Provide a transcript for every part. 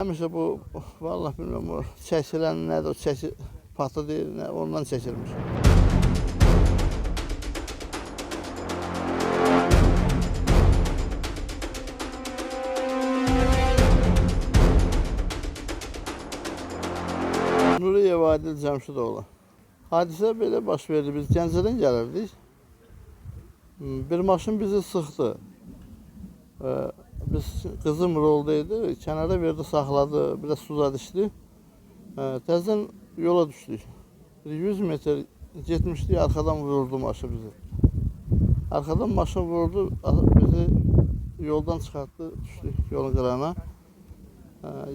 Həmişə bu, vallahi bilmirəm, o çəkilən nədir, o çəki patı deyil, nə, ondan çəkilmiş. Nuriyev Adil Cəmşidoğlu. Hadisə belə baş verdi, biz Gəncədən gəlirdik. Bir maşın bizi sıxdı. Biz qızım roldaydı, kənara verdi, saxladı, biraz suza düşdü. Təzədən yola düşdük. 100 metr getmişdik, arxadan vurdu maşın bizi. Arxadan maşın vurdu, bizi yoldan çıxartdı, düşdük yolun qırağına.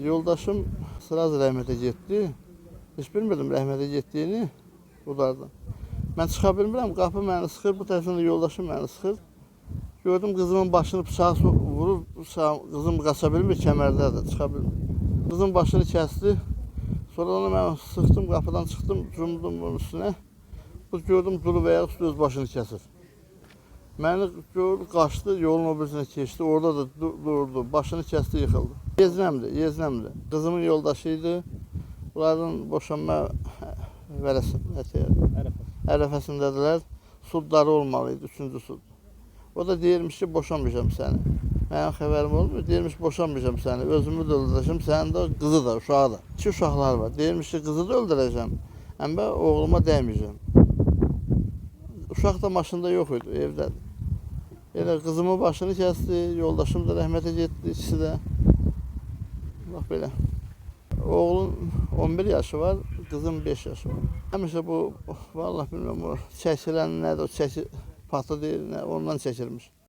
Yoldaşım sıraz rəhmətə getdi. Heç bilmirdim rəhmətə getdiyini bulardan. Mən çıxa bilmirəm, qapı məni sıxır, bu tərəfdən yoldaşım məni sıxır. Gördüm qızımın başını bıçağı vurur, qızım qaça bilmir, kəmərdədir, çıxa bilmir. Qızın başını kəsdi. Sonra onu mən sıxdım, qapıdan çıxdım, cumdum bunun üstünə. Bu gördüm durub ayaq üstü öz başını kəsir. Məni gördü, qaçdı, yolun o birisine keçdi, orada da durdu, başını kəsdi, yıxıldı. Yeznəmdir. Qızımın yoldaşıydı. Bunların boşanma ərəfəsindədirlər. Sudları olmalıydı, 3-cü sud. O da deyirmiş ki, boşanmayacağım səni. Mənim xəbərim olmuyor, deyirmiş boşanmayacağım səni, özümü də öldürəcəm, sənin də, qızı da, uşağı da. 2 uşaqlar var, deyirmiş ki, qızı da öldürəcəm, həm də oğluma dəyməyəcəm. Uşaq da maşında yox idi, evdədir. Elə qızımın başını kəsdi, yoldaşım da rəhmətə getdi, ikisi də. Bax belə. Oğlun 11 yaşı var, qızın 5 yaşı var. Həmişə bu, vallahi bilmirəm, o çəkilən nədir, o çəki patı deyil, nə, ondan çəkilmiş.